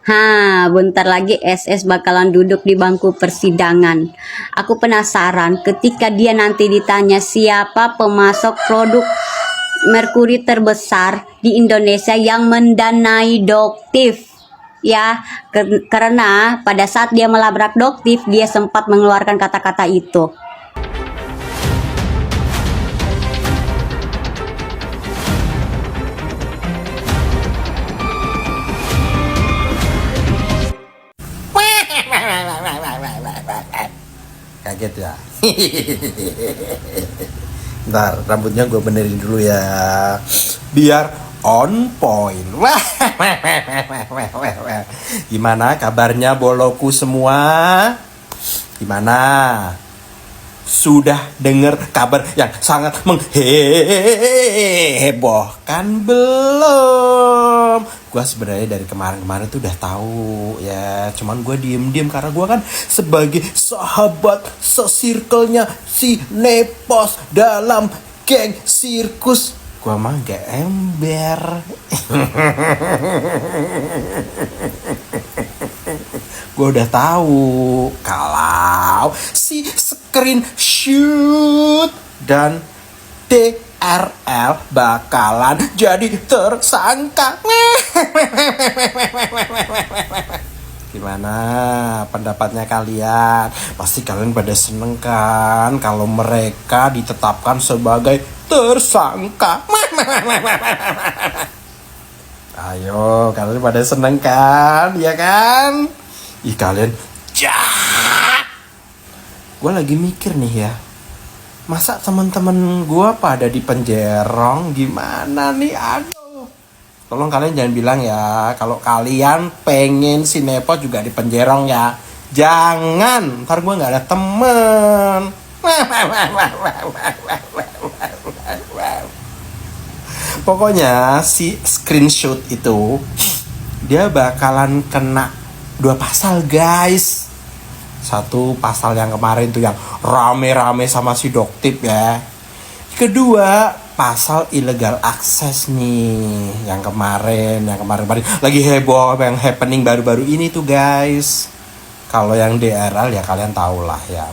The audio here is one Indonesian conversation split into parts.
Bentar lagi SS bakalan duduk di bangku persidangan. Aku penasaran ketika dia nanti ditanya siapa pemasok produk merkuri terbesar di Indonesia yang mendanai Doktif. Ya, karena pada saat dia melabrak Doktif, dia sempat mengeluarkan kata-kata itu. Kaget ya. Ntar rambutnya gue benerin dulu ya, biar on point. Gimana kabarnya boloku semua? Gimana? Sudah dengar kabar yang sangat menghebohkan belum? Gue sebenarnya dari kemarin-kemarin tuh udah tahu ya, cuman gue diem-diem karena gue kan sebagai sahabat se-circle-nya si Nepos dalam geng sirkus, gue mah gak ember. Gue udah tahu kalau si screenshot dan DRL bakalan jadi tersangka. Gimana pendapatnya kalian? Pasti kalian pada seneng kan kalau mereka ditetapkan sebagai tersangka. Ayo, kalian pada seneng kan? Ya kan? Ih, kalian jahat. Gue lagi mikir nih ya, masa teman-teman gue pada di penjerong gimana nih? Aduh, tolong kalian jangan bilang ya kalau kalian pengen si Nepo juga di penjerong ya. Jangan, ntar gue nggak ada temen. Pokoknya si screenshot itu dia bakalan kena 2 pasal guys. Satu pasal yang kemarin tuh yang rame-rame sama si Doktif ya. Kedua pasal illegal access nih, yang kemarin lagi heboh, yang happening baru-baru ini tuh guys. Kalau yang DRL ya kalian tahu lah ya.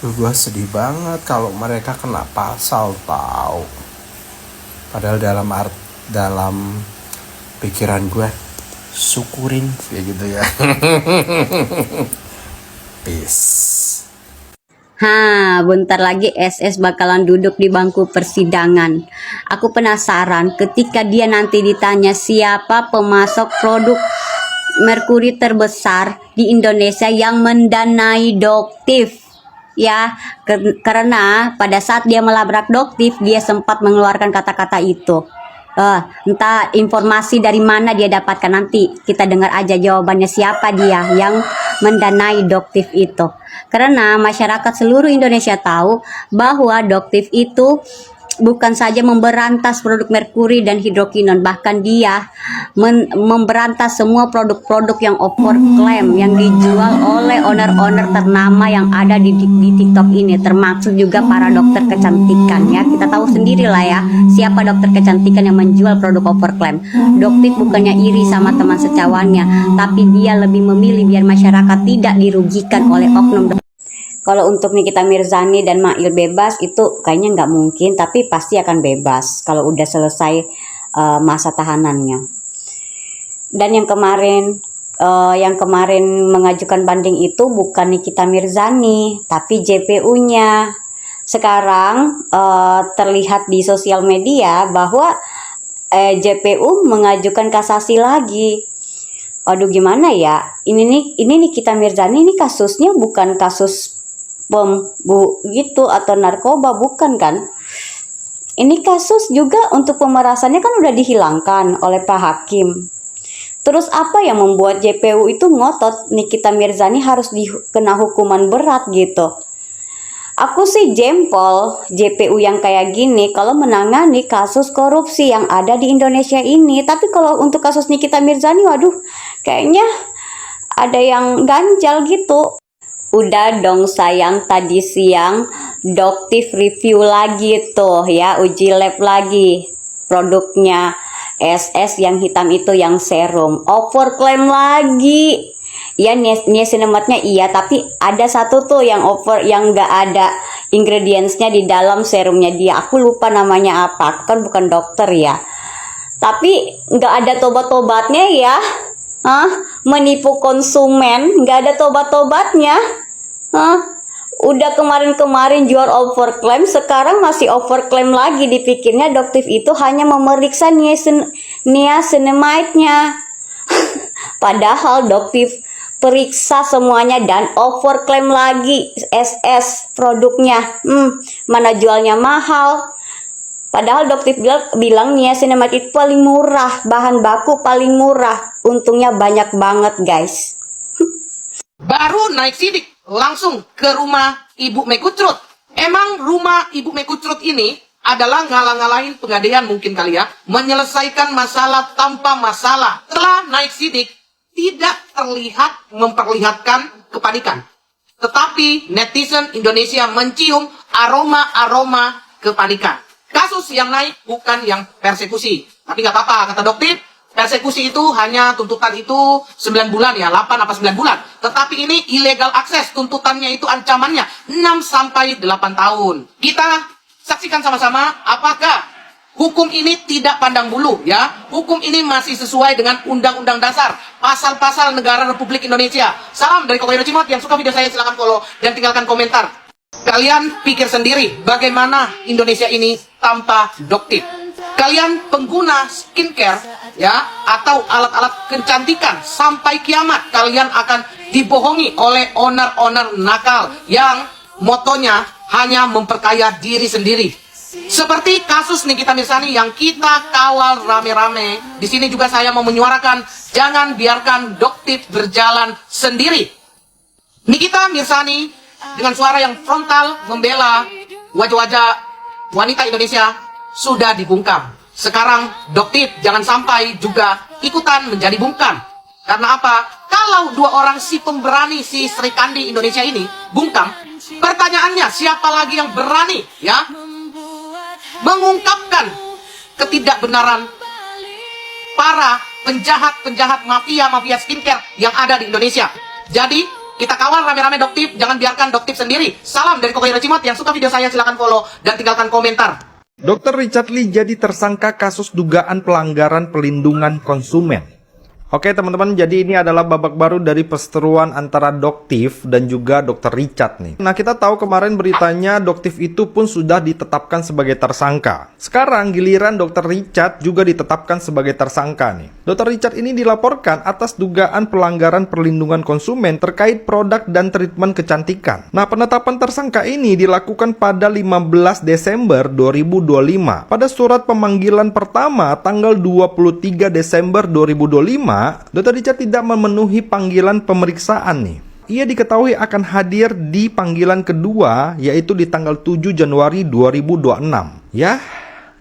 Gue sedih banget kalau mereka kena pasal tahu. Padahal dalam pikiran gue syukurin kayak gitu ya. Peace. Bentar lagi SS bakalan duduk di bangku persidangan. Aku penasaran ketika dia nanti ditanya siapa pemasok produk merkuri terbesar di Indonesia yang mendanai Doktif. Ya, karena pada saat dia melabrak Doktif, dia sempat mengeluarkan kata-kata itu. Entah informasi dari mana dia dapatkan, nanti kita dengar aja jawabannya siapa dia yang mendanai Doktif itu. Karena masyarakat seluruh Indonesia tahu bahwa Doktif itu bukan saja memberantas produk merkuri dan hidrokinon, bahkan dia memberantas semua produk-produk yang overclaim yang dijual oleh owner-owner ternama yang ada di TikTok ini, termasuk juga para dokter kecantikan ya. Kita tahu sendiri lah ya siapa dokter kecantikan yang menjual produk overclaim. Doktif bukannya iri sama teman sejawatnya, tapi dia lebih memilih biar masyarakat tidak dirugikan oleh oknum. Kalau untuk Nikita Mirzani dan Mail bebas itu kayaknya nggak mungkin, tapi pasti akan bebas kalau udah selesai masa tahanannya. Dan yang kemarin mengajukan banding itu bukan Nikita Mirzani, tapi JPU-nya. Sekarang terlihat di sosial media bahwa JPU mengajukan kasasi lagi. Aduh, gimana ya? Ini Nikita Mirzani ini kasusnya bukan kasus bom gitu atau narkoba, bukan kan? Ini kasus juga untuk pemerasannya kan udah dihilangkan oleh Pak Hakim. Terus apa yang membuat JPU itu ngotot Nikita Mirzani harus dikena hukuman berat gitu? Aku sih jempol JPU yang kayak gini kalau menangani kasus korupsi yang ada di Indonesia ini. Tapi kalau untuk kasus Nikita Mirzani, waduh, kayaknya ada yang ganjal gitu. Udah dong sayang, tadi siang Doktif review lagi tuh ya, uji lab lagi. produknya SS yang hitam itu yang serum. Overclaim lagi. Ya niacinamide-nya iya, tapi ada satu tuh yang yang nggak ada ingredientsnya di dalam serumnya dia. Aku lupa namanya apa. Aku kan bukan dokter ya. Tapi nggak ada tobat-tobatnya ya. Menipu konsumen, nggak ada tobat-tobatnya. Udah kemarin-kemarin jual overclaim, sekarang masih overclaim lagi. Dipikirnya Doktif itu hanya memeriksa niacinamide-nya. Padahal Doktif periksa semuanya dan overclaim lagi SS produknya. Mana jualnya mahal. Padahal Doktif bilang niacinamide itu paling murah, bahan baku paling murah. Untungnya banyak banget guys. Baru naik sidik langsung ke rumah Ibu Mekutrut. Emang rumah Ibu Mekutrut ini adalah ngalah-ngalahin pegadaian mungkin kali ya, menyelesaikan masalah tanpa masalah. Setelah naik sidik, tidak terlihat memperlihatkan kepanikan. Tetapi netizen Indonesia mencium aroma-aroma kepanikan. Kasus yang naik bukan yang persekusi. Tapi nggak apa-apa, kata Doktif. Persekusi itu hanya tuntutan itu 9 bulan ya, 8 apa 9 bulan. Tetapi ini illegal akses, tuntutannya itu ancamannya 6 sampai 8 tahun. Kita saksikan sama-sama apakah hukum ini tidak pandang bulu ya. Hukum ini masih sesuai dengan Undang-Undang Dasar, pasal-pasal negara Republik Indonesia. Salam dari Kokohiro Cimot. Yang suka video saya silahkan follow dan tinggalkan komentar. Kalian pikir sendiri bagaimana Indonesia ini tanpa Doktif. Kalian pengguna skincare ya atau alat-alat kecantikan sampai kiamat kalian akan dibohongi oleh owner-owner nakal yang motonya hanya memperkaya diri sendiri. Seperti kasus Nikita Mirzani yang kita kawal rame-rame. Di sini juga saya mau menyuarakan jangan biarkan Doktif berjalan sendiri. Nikita Mirzani dengan suara yang frontal membela wajah-wajah wanita Indonesia sudah dibungkam. Sekarang Doktif jangan sampai juga ikutan menjadi bungkam. Karena apa? Kalau dua orang si pemberani si Sri Kandi Indonesia ini bungkam, pertanyaannya siapa lagi yang berani ya mengungkapkan ketidakbenaran para penjahat-penjahat mafia skincare yang ada di Indonesia. Jadi kita kawal rame-rame Doktif, jangan biarkan Doktif sendiri. Salam dari Kokohiro Cimot. Yang suka video saya silahkan follow dan tinggalkan komentar. Dr. Richard Lee jadi tersangka kasus dugaan pelanggaran pelindungan konsumen. Oke teman-teman, jadi ini adalah babak baru dari perseteruan antara Doktif dan juga Dr. Richard nih. Nah kita tahu kemarin beritanya Doktif itu pun sudah ditetapkan sebagai tersangka. Sekarang giliran Dr. Richard juga ditetapkan sebagai tersangka nih. Dr. Richard ini dilaporkan atas dugaan pelanggaran perlindungan konsumen terkait produk dan treatment kecantikan. Nah penetapan tersangka ini dilakukan pada 15 Desember 2025. Pada surat pemanggilan pertama tanggal 23 Desember 2025, Dr. Richard tidak memenuhi panggilan pemeriksaan nih. Ia diketahui akan hadir di panggilan kedua, yaitu di tanggal 7 Januari 2026. Ya,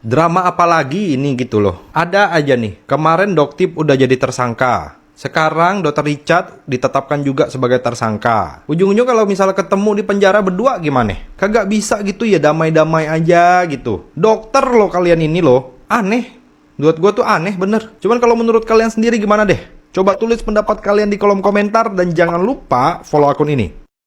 drama apa lagi ini gitu loh. Ada aja nih, kemarin Doktif udah jadi tersangka. Sekarang Dr. Richard ditetapkan juga sebagai tersangka. Ujung-ujung kalau misalnya ketemu di penjara berdua gimana? Kagak bisa gitu ya, damai-damai aja gitu. Dokter loh kalian ini loh, aneh. Buat gue tuh aneh bener. Cuman kalau menurut kalian sendiri gimana deh? Coba tulis pendapat kalian di kolom komentar dan jangan lupa follow akun ini.